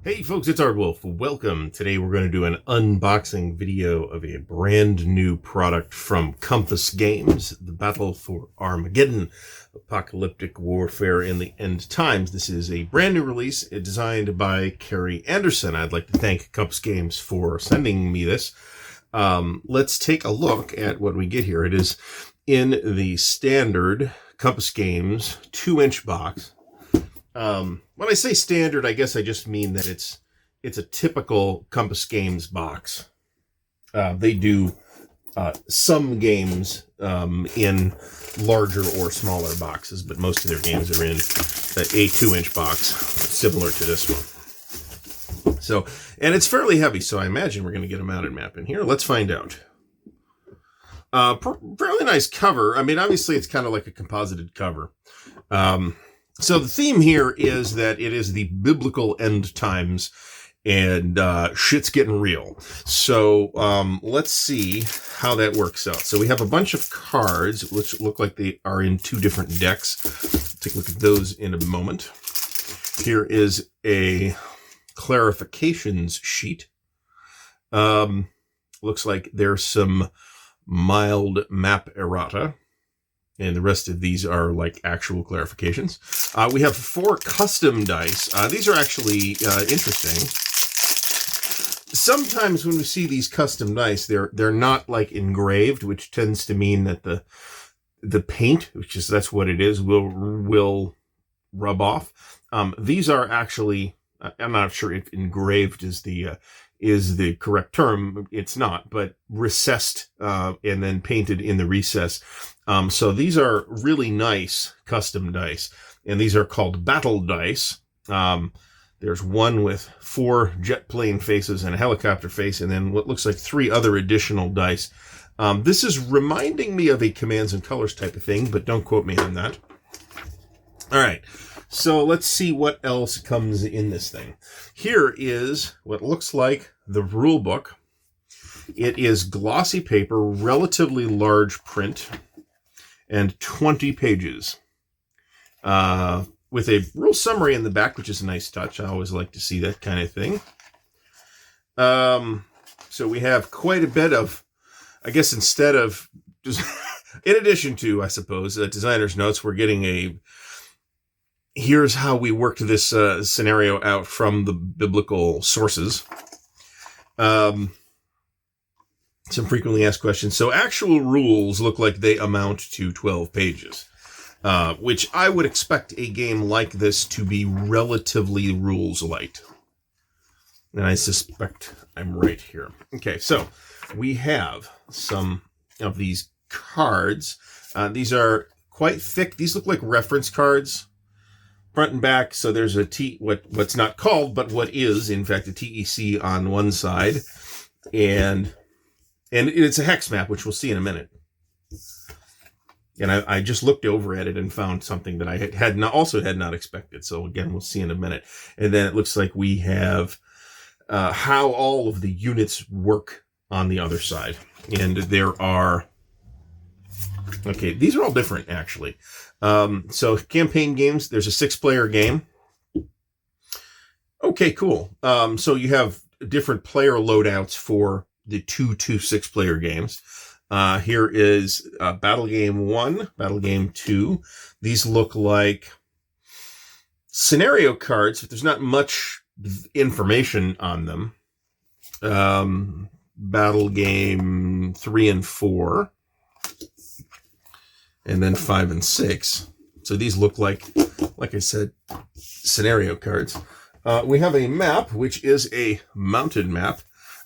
Hey folks, it's Ardwulf. Welcome. Today we're going to do an unboxing video of a brand new product from Compass Games, The Battle for Armageddon, Apocalyptic Warfare in the End Times. This is a brand new release designed by Carrie Anderson. I'd like to thank Compass Games for sending me this. Let's take a look at what we get here. It is in the standard Compass Games 2-inch box. When I say standard, I guess I just mean that it's a typical Compass Games box. They do some games in larger or smaller boxes, but most of their games are in a 2-inch box, similar to this one. So, and it's fairly heavy, so I imagine we're going to get a mounted map in here. Let's find out. Fairly nice cover. I mean, obviously it's kind of like a composited cover. So the theme here is that it is the biblical end times and shit's getting real. So let's see how that works out. So we have a bunch of cards which look like they are in two different decks. Take a look at those in a moment. Here is a clarifications sheet. Looks like there's some mild map errata. And the rest of these are like actual clarifications. We have 4 custom dice. These are actually interesting. Sometimes when we see these custom dice, they're not like engraved, which tends to mean that the paint, that's what it is, will rub off. These are actually, I'm not sure if engraved is the correct term. It's not, but recessed and then painted in the recess. So these are really nice custom dice, and these are called battle dice. There's one with 4 jet plane faces and a helicopter face, and then what looks like 3 other additional dice. This is reminding me of a commands and colors type of thing, but don't quote me on that. All right. So let's see what else comes in this thing. Here is what looks like the rule book. It is glossy paper, relatively large print, and 20 pages. With a rule summary in the back, which is a nice touch. I always like to see that kind of thing. So we have quite a bit of, I guess instead of, in addition to, I suppose, designer's notes, we're getting here's how we worked this scenario out from the biblical sources. Some frequently asked questions. So actual rules look like they amount to 12 pages, which I would expect a game like this to be relatively rules light. And I suspect I'm right here. Okay, so we have some of these cards. These are quite thick. These look like reference cards. Front and back, so there's what's not called, but what is, in fact, a TEC on one side. And it's a hex map, which we'll see in a minute. And I just looked over at it and found something that I had not expected. So again, we'll see in a minute. And then it looks like we have how all of the units work on the other side. And there are... Okay, these are all different, actually. So campaign games, there's a 6-player game. Okay, cool. So you have different player loadouts for the 2 6-player games. Here is Battle Game 1, Battle Game 2. These look like scenario cards, but there's not much information on them. Battle Game 3 and 4. And then 5 and 6. So these look like I said, scenario cards. We have a map, which is a mounted map.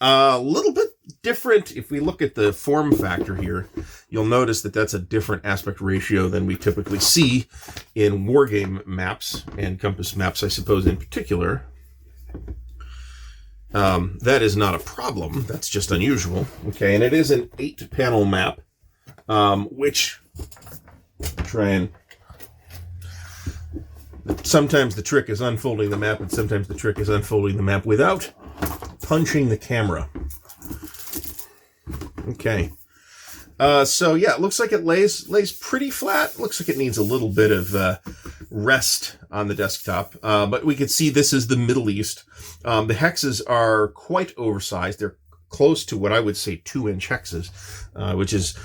A little bit different. If we look at the form factor here, you'll notice that that's a different aspect ratio than we typically see in wargame maps and Compass maps, I suppose, in particular. That is not a problem. That's just unusual. Okay, and it is an 8-panel map, which... try and... Sometimes the trick is unfolding the map, and sometimes the trick is unfolding the map without punching the camera. Okay. So yeah, it looks like it lays pretty flat. Looks like it needs a little bit of rest on the desktop. But we can see this is the Middle East. The hexes are quite oversized. They're close to what I would say 2-inch hexes, which is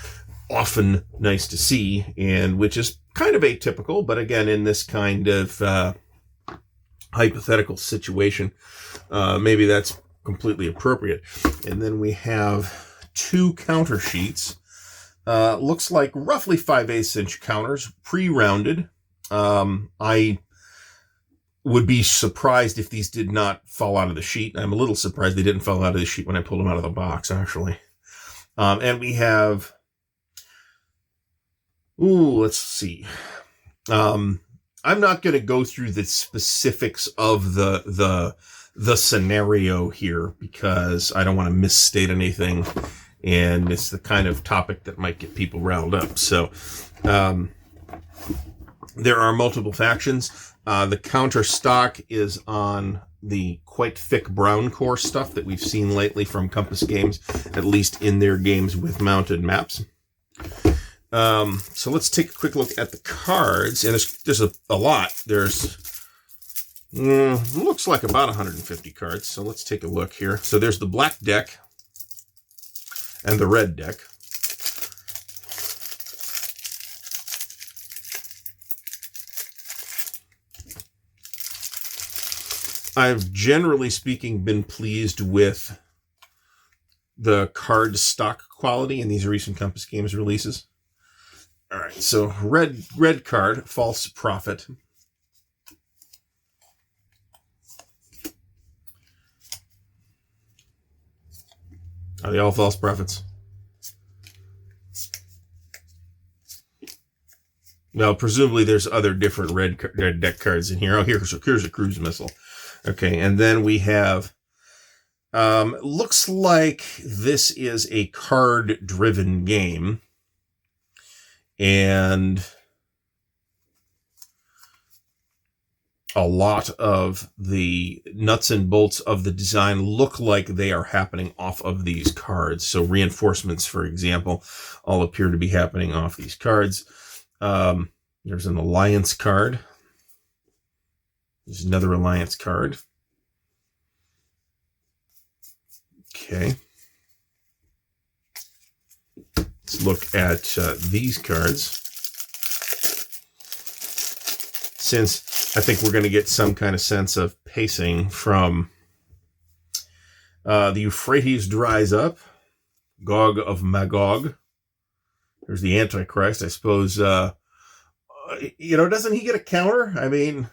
often nice to see, and which is kind of atypical, but again, in this kind of hypothetical situation, maybe that's completely appropriate. And then we have 2 counter sheets. Looks like roughly 5/8 inch counters, pre-rounded. I would be surprised if these did not fall out of the sheet. I'm a little surprised they didn't fall out of the sheet when I pulled them out of the box, actually. And we have, let's see. I'm not going to go through the specifics of the scenario here because I don't want to misstate anything, and it's the kind of topic that might get people riled up. So, there are multiple factions. The counter stock is on the quite thick brown core stuff that we've seen lately from Compass Games, at least in their games with mounted maps. So let's take a quick look at the cards, and there's a lot. There's looks like about 150 cards. So let's take a look here. So there's the black deck and the red deck. I've generally speaking been pleased with the card stock quality in these recent Compass Games releases. All right, so red card, False Prophet. Are they all false prophets? Well, presumably there's other different red deck cards in here. Oh, here's a cruise missile. Okay, and then we have, looks like this is a card-driven game. And a lot of the nuts and bolts of the design look like they are happening off of these cards. So reinforcements, for example, all appear to be happening off these cards. There's an alliance card. There's another alliance card. Okay. Let's look at these cards. Since I think we're going to get some kind of sense of pacing from the Euphrates dries up. Gog of Magog. There's the Antichrist. I suppose, doesn't he get a counter? I mean...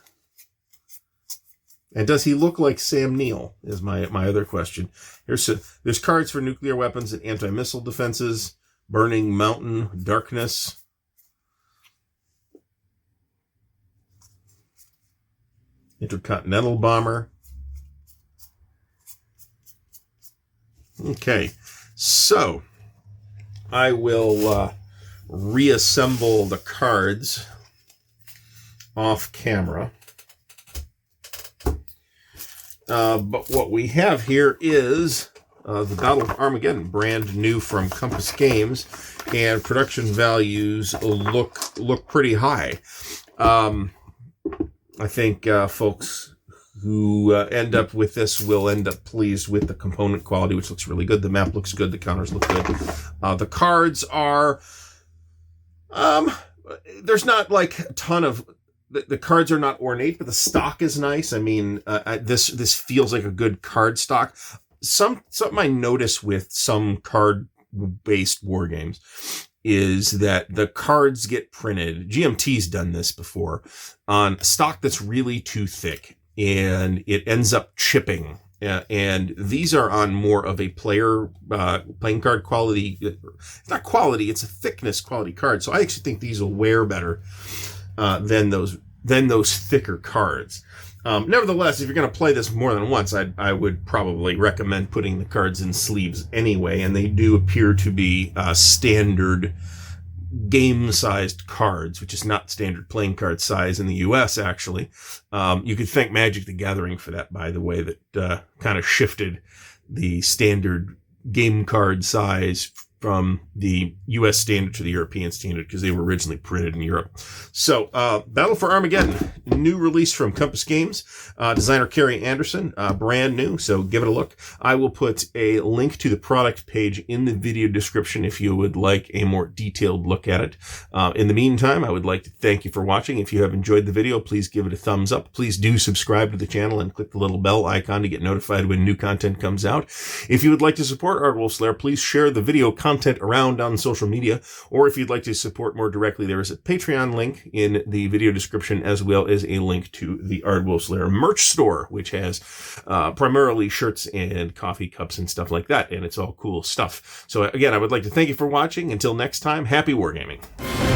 And does he look like Sam Neill is my other question. There's cards for nuclear weapons and anti-missile defenses, Burning Mountain, Darkness. Intercontinental Bomber. Okay, so I will reassemble the cards off camera. But what we have here is the Battle of Armageddon, brand new from Compass Games, and production values look pretty high. I think folks who end up with this will end up pleased with the component quality, which looks really good. The map looks good. The counters look good. The cards are... there's not like a ton of... The cards are not ornate, but the stock is nice. I mean, this feels like a good card stock. Something I notice with some card-based war games is that the cards get printed. GMT's done this before on stock that's really too thick, and it ends up chipping. And these are on more of a playing card quality. It's not quality; it's a thickness quality card. So I actually think these will wear better than those thicker cards. Nevertheless, if you're going to play this more than once, I would probably recommend putting the cards in sleeves anyway, and they do appear to be standard game-sized cards, which is not standard playing card size in the U.S., actually. You could thank Magic the Gathering for that, by the way, that kind of shifted the standard game card size from the US standard to the European standard because they were originally printed in Europe. So, Battle for Armageddon, new release from Compass Games, designer Carrie Anderson, brand new, so give it a look. I will put a link to the product page in the video description if you would like a more detailed look at it. In the meantime, I would like to thank you for watching. If you have enjoyed the video, please give it a thumbs up. Please do subscribe to the channel and click the little bell icon to get notified when new content comes out. If you would like to support Ardwulf's Lair, please share the video content around on social media, or if you'd like to support more directly, there is a Patreon link in the video description, as well as a link to the Ardwulf's Lair merch store, which has primarily shirts and coffee cups and stuff like that, and it's all cool stuff. So again, I would like to thank you for watching. Until next time, happy wargaming.